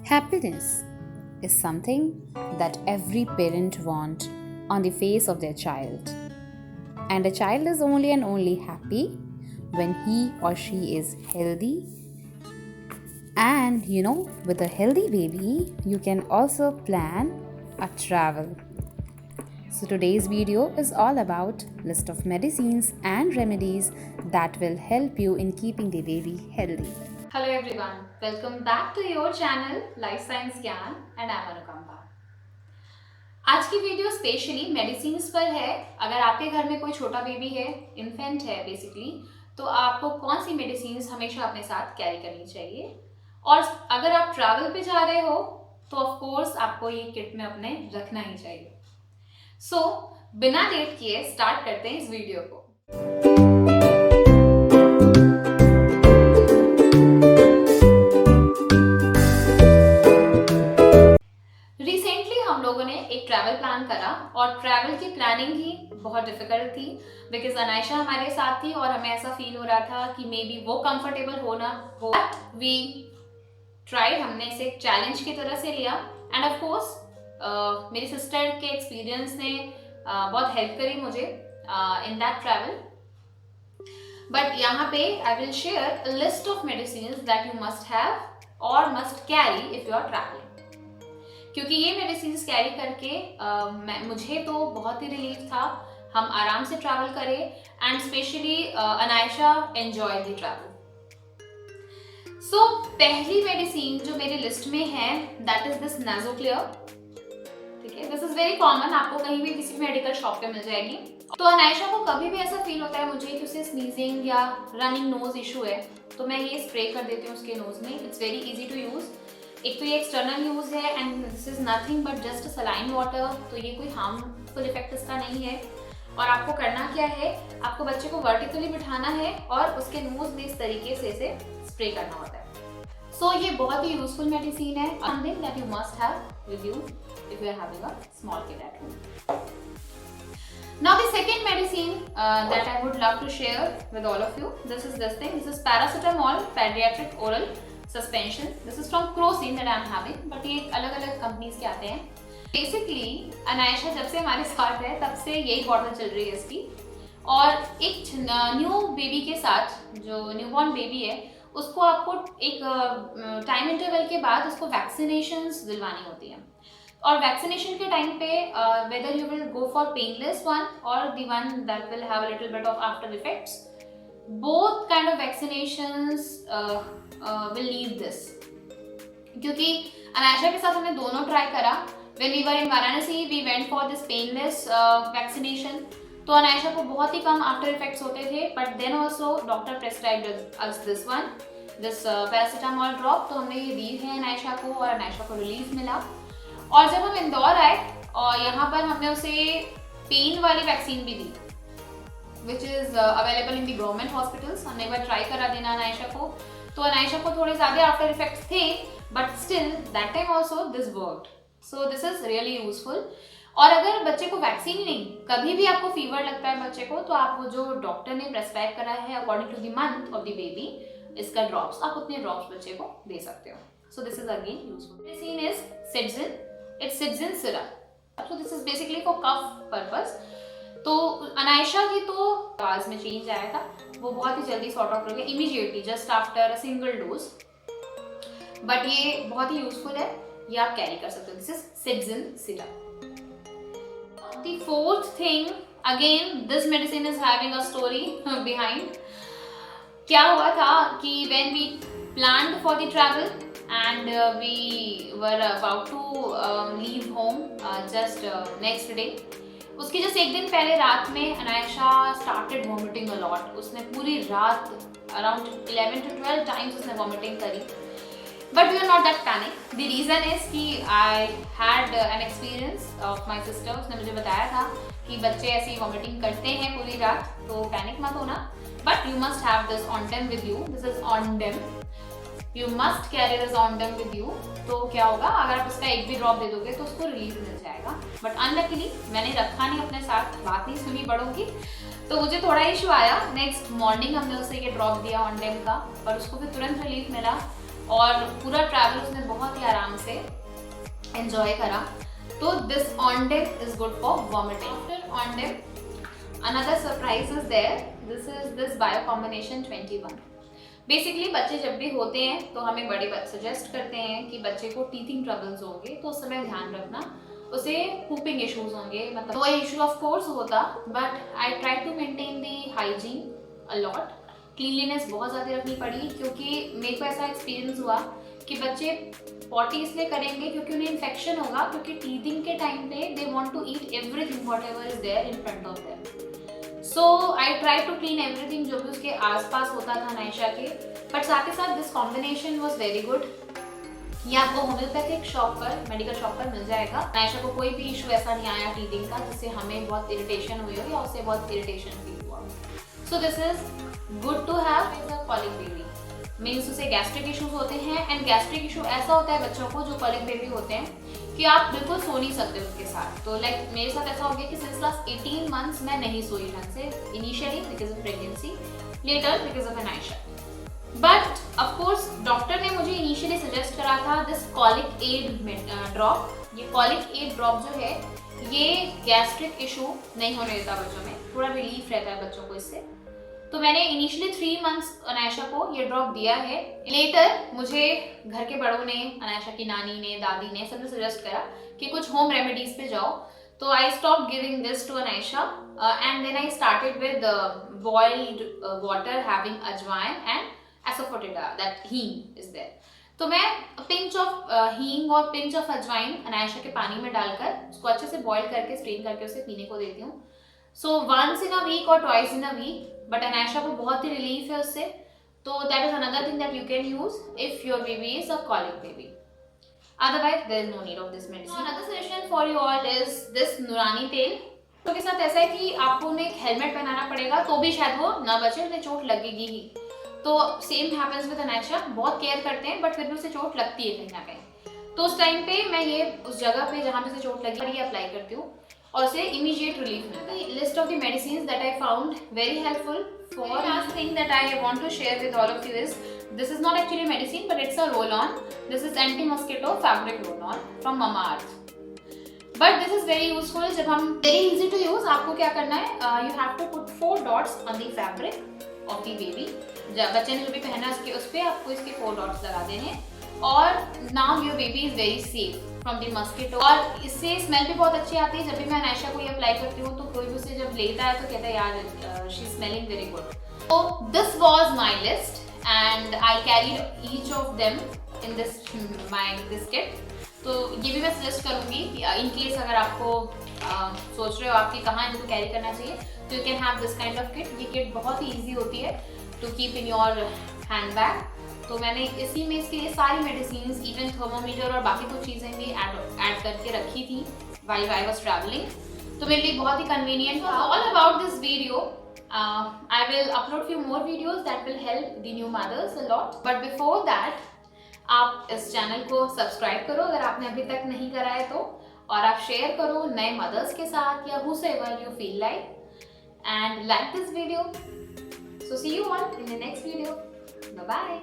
Happiness is something that every parent wants on the face of their child. And a child is only and only happy when he or she is healthy. And with a healthy baby, you can also plan a travel. So today's video is all about list of medicines and remedies that will help you in keeping the baby healthy. Hello everyone, welcome back to your channel Life Science Gyan and I'm Anukampa. आज की video specially medicines पर है। अगर आपके घर में कोई छोटा बेबी है, इन्फेंट है बेसिकली, तो आपको कौन सी मेडिसिन्स हमेशा अपने साथ कैरी करनी चाहिए, और अगर आप ट्रैवल पे जा रहे हो तो ऑफ कोर्स आपको ये किट में अपने रखना ही चाहिए। सो बिना लेट किए स्टार्ट करते हैं इस वीडियो को। लोगों ने एक ट्रैवल प्लान करा और ट्रैवल की प्लानिंग ही बहुत डिफिकल्ट थी बिकॉज अनायशा हमारे साथ थी और हमें ऐसा फील हो रहा था कि मे बी वो कंफर्टेबल होना हो। वी ट्राइड, हमने इसे एक चैलेंज की तरह से लिया एंड ऑफ कोर्स मेरी सिस्टर के एक्सपीरियंस ने बहुत हेल्प करी मुझे इन दैट ट्रैवल। बट यहाँ पे I will share a list of medicine that you must have और must carry if you are travelling, क्योंकि ये मेडिसिन कैरी करके मुझे तो बहुत ही रिलीफ था। हम आराम से ट्रैवल करें and specially Anaisha enjoy the travel. So पहली मेडिसिन जो मेरी लिस्ट में है दैट इज दिस नाज़ोक्लेयर। ठीक है, दिस इज वेरी कॉमन, आपको कहीं भी किसी भी मेडिकल शॉप पे मिल जाएगी। तो अनायशा को कभी भी ऐसा फील होता है मुझे कि उसे स्नीजिंग या रनिंग नोज इशू है, तो मैं ये स्प्रे कर देती हूँ उसके नोज में। It's very easy to use. एक तो ये एक्सटर्नल यूज है and this is nothing but just saline water, तो ये कोई हार्मफुल इफेक्ट इसका नहीं है। और आपको करना क्या है, आपको बच्चे को वर्टिकली बिठाना है और उसके नोज में इस तरीके से इसे स्प्रे करना होता है। सो ये बहुत ही यूजफुल मेडिसिन है, something that you must have with you if you are having a small kid at home. Now the second medicine that I would love to share with all of you, this is this thing. This is paracetamol pediatric oral suspension. This is from Crocin that I am having, but ये अलग अलग companies के आते हैं। Basically Anaysha जब से हमारे साथ है तब से यही बॉटल चल रही है इसकी। और एक न्यू बेबी के साथ, जो न्यूबॉर्न बेबी है, उसको आपको एक टाइम इंटरवल के बाद उसको वैक्सीनेशंस दिलवानी होती है। और वैक्सीनेशन के टाइम पे whether you will go for painless one और the one that will have a little bit of after effects, both kind of vaccinations will need this. क्योंकि अनायशा के साथ हमने दोनों ट्राई करा। When we were in Varanasi we went for this painless vaccination, तो अनायशा को बहुत ही कम आफ्टर इफेक्ट्स होते थे, but then also doctor prescribed us this one, this paracetamol drop. तो हमने ये दी है अनायशा को और अनायशा को रिलीफ मिला। और जब हम इंदौर आए और यहाँ पर हमने उसे पेन वाली वैक्सीन भी दी which is available in the government hospitals. हमने एक बार ट्राई करा देना अनायशा को, तो अनायशा को थोड़े ज्यादा आफ्टर इफेक्ट्स थे, but still that time also this worked. So this is really useful. और अगर बच्चे को वैक्सीन ही नहीं, कभी भी आपको फीवर लगता है बच्चे को, तो आप वो जो डॉक्टर ने प्रेस्क्राइब करा है according to the month of the baby, इसका ड्रॉप्स, आप उतने ड्रॉप्स बच्चे को दे सकते हो। So this is again useful. Medicine is Sidgin, it's Sidgin syrup. So this is basically for cough purpose. तो अनायशा की तो आवाज में चेंज आया था, वो बहुत ही जल्दी सॉर्ट आउट हो गया immediately just after a single dose. But ये बहुत ही यूजफुल है, ये आप कैरी कर सकते हो। This is Sidgin syrup. The fourth thing, again this medicine is having a story behind. क्या हुआ था कि when we planned for the travel and we were about to leave home just next day, उसके just एक दिन पहले रात में Anaysha started vomiting a lot. उसने पूरी रात around 11 to 12 times उसने vomiting करी, but we were not that panic. The reason is कि I had an experience of my sister. उसने मुझे बताया था कि बच्चे ऐसी vomiting करते हैं पूरी रात, तो पैनिक मत होना, but you must have this Ondem with you. This is Ondem. You must carry this Ondem with you. तो क्या होगा, अगर आप उसका एक भी ड्रॉप दे दोगे तो उसको रिलीफ मिल जाएगा। बट अनलकीली मैंने रखा नहीं अपने साथ, बात नहीं सुनी बड़ों की, तो मुझे थोड़ा इशू आया। नेक्स्ट मॉर्निंग हमने उसे ये ड्रॉप दिया Ondem का और उसको भी तुरंत रिलीफ मिला और पूरा ट्रैवल उसने बहुत ही आराम आराम से एंजॉय करा। तो this Ondip is good for vomiting. After Ondip another surprise is there, this is this bio combination 21। Basically बच्चे जब भी होते हैं तो हमें बड़े सजेस्ट करते हैं कि बच्चे को टीथिंग ट्रबल्स होंगे तो उस समय ध्यान रखना, उसे पूपिंग इश्यूज होंगे, मतलब वो इशू ऑफ कोर्स होता, but I try to maintain the hygiene a lot. Cleanliness बहुत ज़्यादा रखनी पड़ी, क्योंकि मेरे को ऐसा एक्सपीरियंस हुआ कि बच्चे पॉटी इसलिए करेंगे क्योंकि उन्हें इन्फेक्शन होगा, क्योंकि टीथिंग के टाइम पे they want to eat everything whatever is there in front of them. So I try to clean everything जो भी उसके आसपास होता था अनायशा के। बट साथ ही साथ this combination was very good. ये आपको होम्योपैथिक शॉप पर, मेडिकल शॉप पर मिल जाएगा। अनायशा को कोई भी इशू ऐसा नहीं आया टीथिंग का जिससे हमें बहुत इरिटेशन हुई हो या उससे बहुत इरिटेशन फील हुआ। So this is good to have as a colic baby. Means उसे गैस्ट्रिक इश्यूज होते हैं, एंड गैस्ट्रिक इशू ऐसा होता है बच्चों को जो कॉलिक बेबी होते हैं कि आप बिल्कुल सो नहीं सकते उसके साथ। तो लाइक मेरे साथ ऐसा हो गया कि सिंस लास्ट 18 मंथ्स मैं नहीं सोई ढंग से, initially because of pregnancy, later because of Anaisha. But of course doctor ने मुझे इनिशियली सजेस्ट करा था दिस कॉलिक एड ड्रॉप। ये कॉलिक एड ड्रॉप जो है ये गैस्ट्रिक इशू नहीं होने देता बच्चों में, थोड़ा रिलीफ रहता है बच्चों को इससे। तो मैंने इनिशियली 3 मंथ्स अनायशा को ये ड्रॉप दिया है। लेटर मुझे घर के बड़ों ने, अनायशा की नानी ने, दादी ने, सबने सजेस्ट करा कि कुछ होम रेमेडीज पे जाओ। तो I stop giving this to Anaisha and then I started with boiled water having ajwain and asafoetida, that hing is there. तो मैं पिंच ऑफ हींग और पिंच ऑफ अजवाइन अनायशा के पानी में डालकर उसको अच्छे से बॉईल करके स्ट्रेन करके उसे पीने को देती हूँ। So once in a week और twice in a week, but Anaisha को बहुत ही रिलीफ है उससे। तो that is another thing that you can use if your baby is a colic baby. Otherwise, there is no need of this medicine. Another suggestion for you all is this Nurani तेल। तो के साथ ऐसा है कि आपको उन्हें एक हेलमेट पहनाना पड़ेगा तो भी शायद वो ना बचे, उन्हें चोट लगेगी ही। तो सेम हैपेंस विद अनायशा, बहुत केयर करते हैं बट फिर भी उसे चोट लगती है कहीं ना कहीं। तो उस टाइम पे मैं ये उस जगह पे जहाँ पे उसे चोट लगी ये अप्लाई करती हूँ और उसे इमीडिएट रिलीफ मिलता है। List of the medicine that I found very helpful. For last thing that I want to share with all of you is, this is not actually medicine but it's a roll-on. This is anti-mosquito fabric roll-on from Mamaearth. But this is very useful जब हम very easy to use। आपको क्या करना है, you have to put 4 dots on the fabric of the baby। जब बच्चे ने जो भी पहना है उस पर आपको इसके 4 dots लगा देने हैं और now your baby is very safe from the mosquito। और इससे स्मेल भी बहुत अच्छी आती है। जब भी मैं अनायशा को ये अप्लाई करती हूँ तो कोई भी उसे जब लेता है तो कहता है यार she smelling very good. So this was my list and I carried each of them in this kit। तो ये भी मैं सजेस्ट करूँगी कि इन केस अगर आपको सोच रहे हो आपकी कहाँ इनको कैरी करना चाहिए तो you can have this kind of kit. ये किट बहुत ही ईजी होती है to keep in your hand bag. तो मैंने इसी में इसके लिए सारी मेडिसिन, इवन थर्मोमीटर और बाकी कुछ चीज़ें भी ऐड करके रखी थी while I was traveling। तो मेरे लिए बहुत ही convenient. All about this video. I will upload few more videos that will help the new mothers a lot। But before that, आप इस चैनल को सब्सक्राइब करो अगर आपने अभी तक नहीं करा है तो, और आप शेयर करो नए मदर्स के साथ या whosoever you feel like, and like this video। So see you all in the next video। Bye bye।